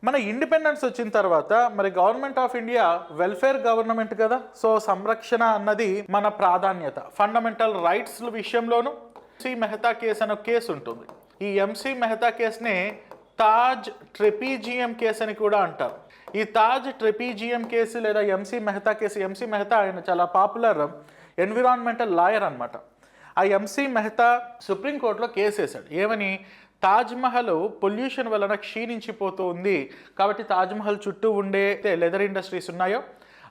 మన ఇండిపెండెన్స్ వచ్చిన తర్వాత మరి government of India welfare government కదా. సో సంరక్షణ అన్నది మన ప్రాధాన్యత. ఫండమెంటల్ రైట్స్ విషయంలోనూ ఎంసీ మెహతా కేసు అనే కేసు ఉంటుంది. ఈ ఎంసీ మెహతా కేసుని తాజ్ ట్రెపీజియం కేసు అని కూడా అంటారు. ఈ తాజ్ ట్రెపీజియం కేసు లేదా MC Mehta case, MC Mehta ఆయన చాలా పాపులర్ ఎన్విరాన్మెంటల్ లాయర్ అనమాట. ఆ ఎంసీ మెహతా సుప్రీంకోర్టులో కేసు వేశాడు. ఏమని? తాజ్మహల్ పొల్యూషన్ వలన క్షీణించిపోతూ ఉంది కాబట్టి తాజ్మహల్ చుట్టూ ఉండే లెదర్ ఇండస్ట్రీస్ ఉన్నాయో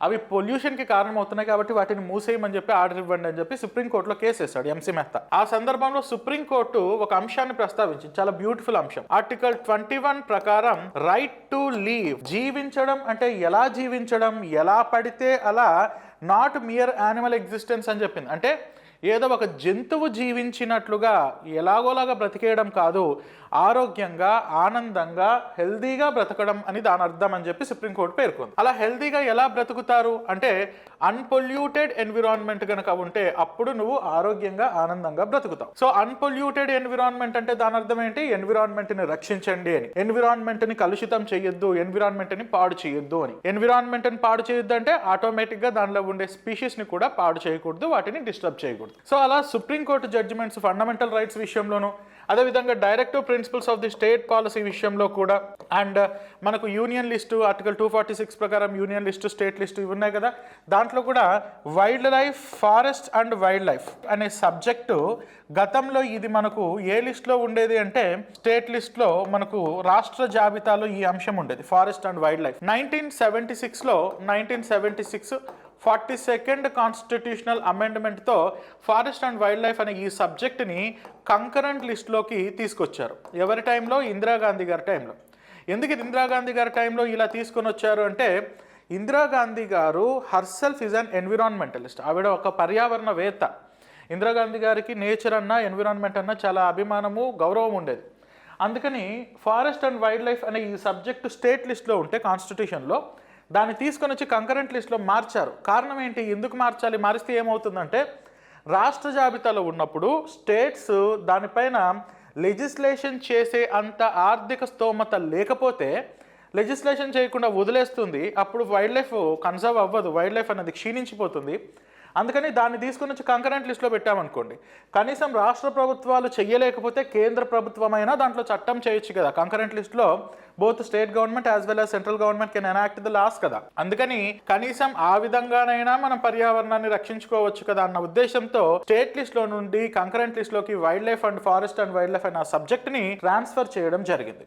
అవి పొల్యూషన్కి కారణమవుతున్నాయి కాబట్టి వాటిని మూసేయమని చెప్పి ఆర్డర్ ఇవ్వండి అని చెప్పి సుప్రీంకోర్టులో కేసు వేశాడు ఎంసీ మెహతా. ఆ సందర్భంలో సుప్రీంకోర్టు ఒక అంశాన్ని ప్రస్తావించింది, చాలా బ్యూటిఫుల్ అంశం. ఆర్టికల్ 21 ప్రకారం రైట్ టు లీవ్, జీవించడం అంటే ఎలా జీవించడం, ఎలా పడితే అలా, నాట్ మియర్ యానిమల్ ఎగ్జిస్టెన్స్ అని చెప్పింది. అంటే ఏదో ఒక జంతువు జీవించినట్లుగా ఎలాగోలాగా బ్రతికేయడం కాదు, ఆరోగ్యంగా ఆనందంగా హెల్దీగా బ్రతకడం అని దాని అర్థం అని చెప్పి సుప్రీంకోర్టు పేర్కొంది. అలా హెల్దీగా ఎలా బ్రతుకుతారు అంటే అన్పొల్యూటెడ్ ఎన్విరాన్మెంట్ కనుక ఉంటే అప్పుడు నువ్వు ఆరోగ్యంగా ఆనందంగా బ్రతుకుతావు. సో అన్పొల్యూటెడ్ ఎన్విరాన్మెంట్ అంటే దాని అర్థం ఏంటి? ఎన్విరాన్మెంట్ని రక్షించండి అని, ఎన్విరాన్మెంట్ని కలుషితం చేయొద్దు, ఎన్విరాన్మెంట్ని పాడు చేయొద్దు అని. ఎన్విరాన్మెంట్ని పాడు చేయొద్దు అంటే ఆటోమేటిక్గా దానిలో ఉండే స్పీషీస్ని కూడా పాడు చేయకూడదు, వాటిని డిస్టర్బ్ చేయకూడదు. సో అలా సుప్రీంకోర్టు జడ్జిమెంట్స్ ఫండమెంటల్ రైట్స్ విషయంలోనూ, అదేవిధంగా directive principles of the state policy విషయంలో కూడా, అండ్ మనకు యూనియన్ లిస్టు ఆర్టికల్ 246 ప్రకారం యూనియన్ లిస్టు, స్టేట్ లిస్టు ఇవి ఉన్నాయి కదా, దాంట్లో కూడా wild life, forest and wildlife అనే సబ్జెక్టు గతంలో ఇది మనకు ఏ లిస్ట్లో ఉండేది అంటే స్టేట్ లిస్ట్లో మనకు రాష్ట్ర జాబితాలో ఈ అంశం ఉండేది, forest and wildlife. 1976 42nd constitutional అమెండ్మెంట్తో ఫారెస్ట్ అండ్ వైల్డ్ లైఫ్ అనే ఈ సబ్జెక్ట్ని కంకరెంట్ లిస్ట్లోకి తీసుకొచ్చారు. ఎవరి టైంలో? ఇందిరాగాంధీ గారి టైంలో. ఎందుకు ఇందిరాగాంధీ గారి టైంలో ఇలా తీసుకొని వచ్చారు అంటే ఇందిరాగాంధీ గారు హర్సెల్ఫ్ ఈజ్ అన్ ఎన్విరాన్మెంటలిస్ట్. ఆవిడ ఒక పర్యావరణవేత్త. ఇందిరాగాంధీ గారికి నేచర్ అన్న ఎన్విరాన్మెంట్ అన్న చాలా అభిమానము, గౌరవం ఉండేది. అందుకని ఫారెస్ట్ అండ్ వైల్డ్ లైఫ్ అనే ఈ సబ్జెక్టు స్టేట్ లిస్ట్లో ఉంటే కాన్స్టిట్యూషన్లో దాన్ని తీసుకొని వచ్చి కంకరెంట్ లిస్ట్లో మార్చారు. కారణం ఏంటి? ఎందుకు మార్చాలి? మారిస్తే ఏమవుతుందంటే రాష్ట్ర జాబితాలో ఉన్నప్పుడు స్టేట్స్ దానిపైన లెజిస్లేషన్ చేసే అంత ఆర్థిక స్తోమత లేకపోతే లెజిస్లేషన్ చేయకుండా వదిలేస్తుంది. అప్పుడు వైల్డ్ లైఫ్ కన్సర్వ్ అవ్వదు, వైల్డ్ లైఫ్ అనేది క్షీణించిపోతుంది. అందుకని దాన్ని తీసుకుని వచ్చి కంకరెంట్ లిస్ట్లో పెట్టామనుకోండి, కనీసం రాష్ట్ర ప్రభుత్వాలు చెయ్యలేకపోతే కేంద్ర ప్రభుత్వమైనా దాంట్లో చట్టం చేయొచ్చు కదా. కంకరెంట్ లిస్ట్లో both state government as well as central government can enact the laws కదా. అందుకని కనీసం ఆ విధంగానైనా మనం పర్యావరణాన్ని రక్షించుకోవచ్చు కదా అన్న ఉద్దేశంతో స్టేట్ లిస్ట్లో నుండి కంకరెంట్ లిస్ట్లోకి wildlife and forest and wildlife అనే సబ్జెక్ట్ని ట్రాన్స్ఫర్ చేయడం జరిగింది.